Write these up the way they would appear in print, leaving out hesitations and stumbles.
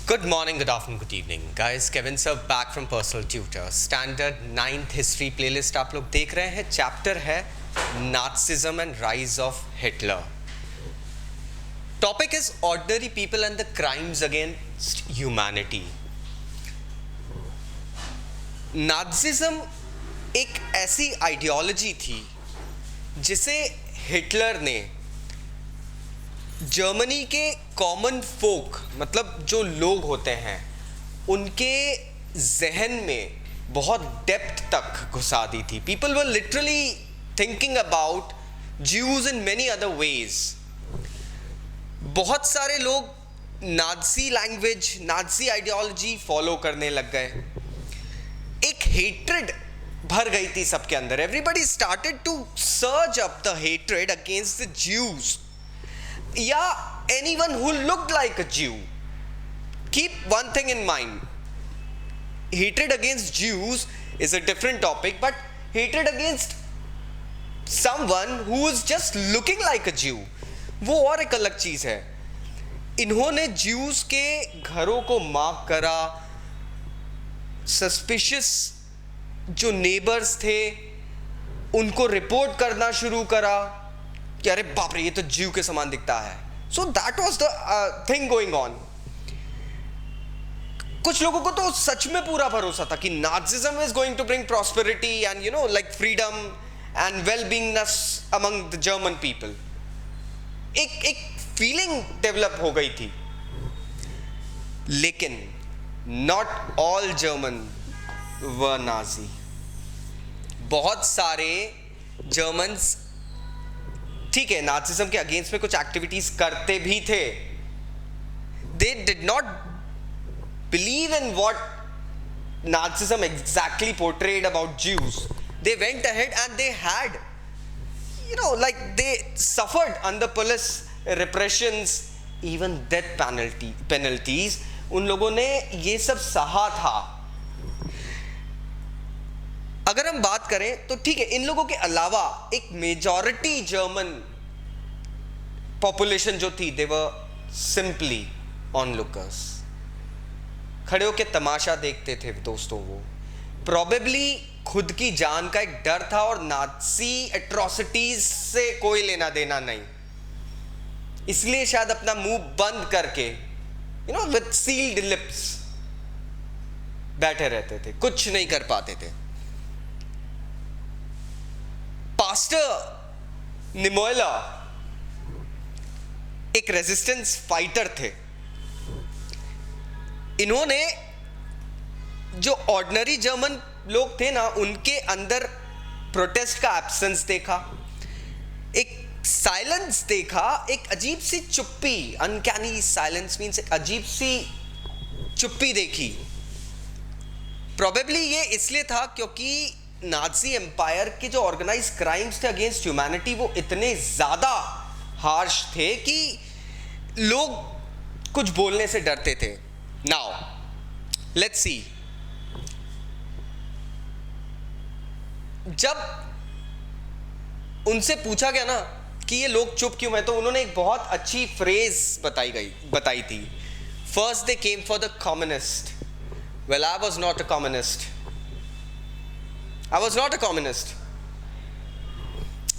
Good morning, good afternoon, good evening. Guys, Kevin sir back from Personal Tutor. Standard 9th history playlist आप लोग देख रहे हैं. Chapter है Nazism and Rise of Hitler. Topic is ordinary people and the crimes against humanity. Nazism एक ऐसी ideology थी जिसे हिटलर ने जर्मनी के कॉमन फोक मतलब जो लोग होते हैं उनके जहन में बहुत डेप्थ तक घुसा दी थी. People were literally thinking about Jews in many other ways. बहुत सारे लोग Nazi language, Nazi ideology follow करने लग गए. एक हेट्रेड भर गई थी सबके अंदर. Everybody started to surge up the hatred against the Jews या anyone who looked like a Jew. Keep one thing in mind. Hatred against Jews is a different topic, but hatred against someone who is just looking like a Jew, वो और एक अलग चीज है. इन्होंने Jews के घरों को मार्क करा. सस्पिशियस जो नेबर्स थे उनको रिपोर्ट करना शुरू करा कि अरे बाप रे ये तो जीव के समान दिखता है. So that was the thing going on. कुछ लोगों को तो सच में पूरा भरोसा था कि Nazism is going to bring prosperity and you know like freedom and well beingness among the German people. एक फीलिंग डेवलप हो गई थी. लेकिन not all German were Nazi. बहुत सारे जर्मन्स ठीक है नाज़िज्म के अगेंस्ट में कुछ एक्टिविटीज करते भी थे. They did not believe in what Nazism exactly portrayed about Jews. They went ahead and they had you know like they suffered under police repressions, even death penalties. उन लोगों ने ये सब सहा था. अगर हम बात करें तो ठीक है इन लोगों के अलावा एक मेजॉरिटी जर्मन पॉपुलेशन जो थी दे वर सिंपली ऑनलुकर्स. खड़े होकर तमाशा देखते थे दोस्तों. वो प्रोबेबली खुद की जान का एक डर था और नाज़ी एट्रोसिटीज से कोई लेना देना नहीं. इसलिए शायद अपना मुंह बंद करके you know with sealed lips बैठे रहते थे, कुछ नहीं कर पाते थे. पास्टर निमोयलर एक रेजिस्टेंस फाइटर थे. इन्होंने जो ऑर्डिनरी जर्मन लोग थे ना उनके अंदर प्रोटेस्ट का एब्सेंस देखा, एक साइलेंस देखा, एक अजीब सी चुप्पी. अनकैनी साइलेंस मीन्स एक अजीब सी चुप्पी देखी. प्रोबेबली ये इसलिए था क्योंकि नाज़ी एम्पायर के जो ऑर्गेनाइज क्राइम्स थे अगेंस्ट ह्यूमैनिटी वो इतने ज़्यादा हार्श थे कि लोग कुछ बोलने से डरते थे. Now let's see. जब उनसे पूछा गया ना कि ये लोग चुप क्यों हैं तो उन्होंने एक बहुत अच्छी फ्रेज बताई थी. First they came for the communist. Well I was not a communist. I was not a communist.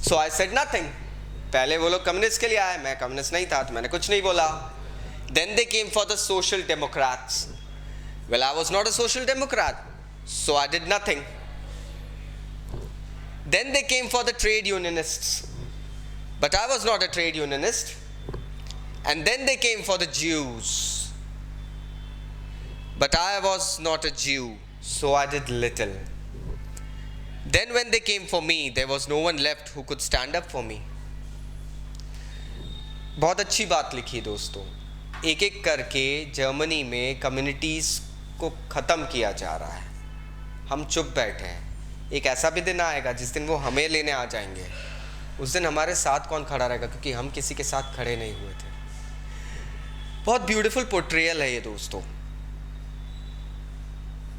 So I said nothing. पहले वो लोग कम्युनिस्ट के लिए आए, मैं कम्युनिस्ट नहीं था तो मैंने कुछ नहीं बोला. Then they came for the social democrats. Well, I was not a social democrat, so I did nothing. Then they came for the trade unionists, but I was not a trade unionist. And then they came for the Jews, but I was not a Jew, so I did little. Then when they came for me, there was no one left who could stand up for me. बहुत अच्छी बात लिखी दोस्तों. एक एक करके Germany में communities को ख़त्म किया जा रहा है. हम चुप बैठे हैं. एक ऐसा भी दिन आएगा जिस दिन वो हमें लेने आ जाएंगे. उस दिन हमारे साथ कौन खड़ा रहेगा क्योंकि हम किसी के साथ खड़े नहीं हुए थे. बहुत ब्यूटीफुल पोर्ट्रेयल है ये दोस्तों.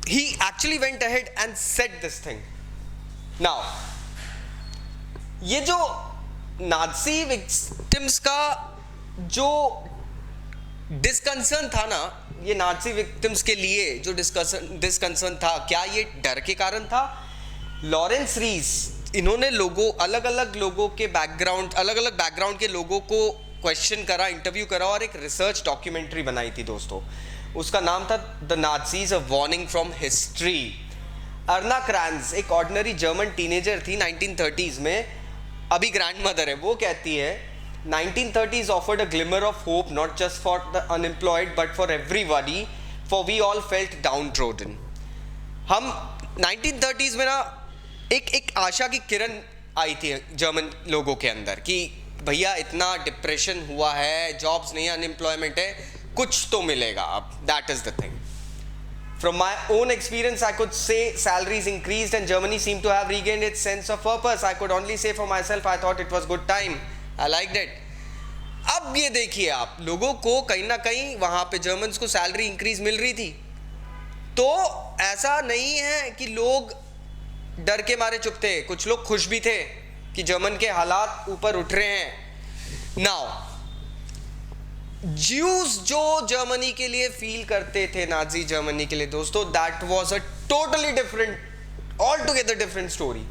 He actually went ahead and said this thing. Now, ये जो नाज़ी विक्टिम्स का जो डिस्कंसर्न था ना ये नाजी विक्टिम्स के लिए, जो डिस्कंसर्न था, क्या ये डर के कारण था? लॉरेंस रीस, इन्होंने अलग अलग लोगों के बैकग्राउंड, अलग अलग बैकग्राउंड के लोगों को क्वेश्चन करा, इंटरव्यू करा और एक रिसर्च डॉक्यूमेंट्री बनाई थी दोस्तों। उसका नाम था the Nazis a warning from history. Erna Kranz एक ऑर्डिनरी जर्मन टीनेजर थी 1930s में, अभी ग्रैंड मदर है। वो कहती है 1930s offered a glimmer of hope not just for the unemployed but for everybody, for we all felt downtrodden। हम 1930s में ना एक आशा की किरण आई थी जर्मन लोगों के अंदर कि भैया इतना डिप्रेशन हुआ है, जॉब्स नहीं, अनएम्प्लॉयमेंट है, कुछ तो मिलेगा अब। That is the thing. From my own experience, I could say salaries increased and Germany seemed to have regained its sense of purpose. I could only say for myself, I thought it was good time. I liked it. अब ये देखिए आप, लोगों को कहीं ना कहीं वहाँ पे जर्मन्स को सैलरी इंक्रीज मिल रही थी, तो ऐसा नहीं है कि लोग डर के मारे चुप थे। कुछ लोग खुश भी थे कि जर्मन के हालात ऊपर उठ रहे हैं। नाउ ज्यूज जो जर्मनी के लिए फील करते थे, नाजी जर्मनी के लिए दोस्तों, that was a totally different, all together different story.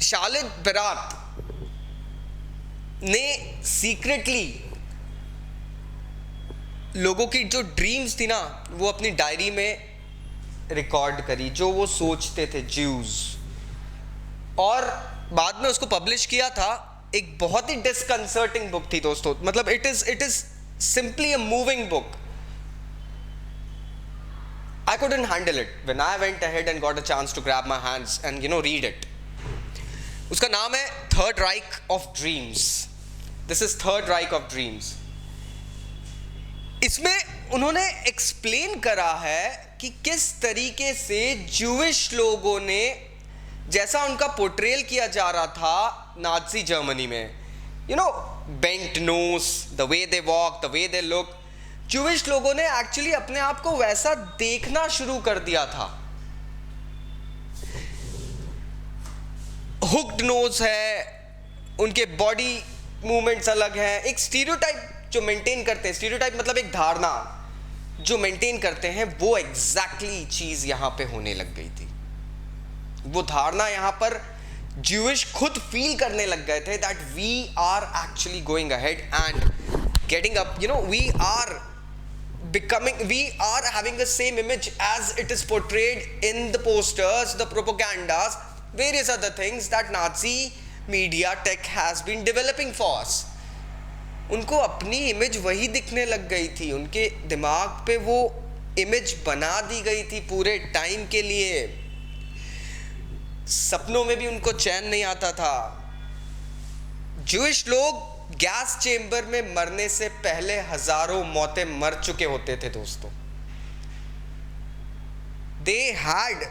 Charlotte Beradt ने सीक्रेटली लोगों की जो ड्रीम्स थी ना, वो अपनी डायरी में रिकॉर्ड करी, जो वो सोचते थे ज्यूज, और बाद में उसको पब्लिश किया था। एक बहुत ही डिस्कंसर्टिंग बुक थी दोस्तों, मतलब it is simply a moving book. I couldn't handle it when I went ahead and got a chance to grab my hands and read it. उसका नाम है Third Reich of Dreams. This is Third Reich of Dreams. इसमें उन्होंने explain करा है कि किस तरीके से ज्यूइश लोगों ने, जैसा उनका पोर्ट्रेल किया जा रहा था नाजी जर्मनी में, bent nose, the way they walk, the way they look, Jewish लोगों ने एक्चुअली अपने आप को वैसा देखना शुरू कर दिया था। हुक्ड नोज है, उनके बॉडी मूवमेंट्स अलग हैं, एक स्टीरियोटाइप जो मेंटेन करते हैं, स्टीरियोटाइप मतलब एक धारणा जो मेंटेन करते हैं, वो एग्जैक्टली चीज यहां पे होने लग गई थी। वो धारणा यहां पर ज्यूइश खुद फील करने लग गए थे that we are actually going ahead and getting up, we are becoming, we are having the same image as it is portrayed in the posters, the propagandas, various other things that Nazi media tech has been developing for us. उनको अपनी image वही दिखने लग गई थी, उनके दिमाग पे वो इमेज बना दी गई थी पूरे टाइम के लिए। सपनों में भी उनको चैन नहीं आता था। ज्यूइश लोग गैस चेंबर में मरने से पहले हजारों मौतें मर चुके होते थे दोस्तों। They had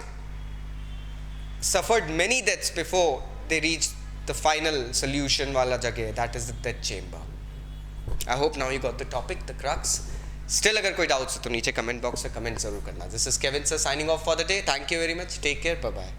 suffered many deaths before they reached the final solution वाला जगह, that is the death chamber. I hope now you got the topic, the crux. Still अगर कोई डाउट्स है तो नीचे कमेंट बॉक्स में कमेंट जरूर करना। This is Kevin sir signing off for the day. Thank you very much. Take care. Bye bye.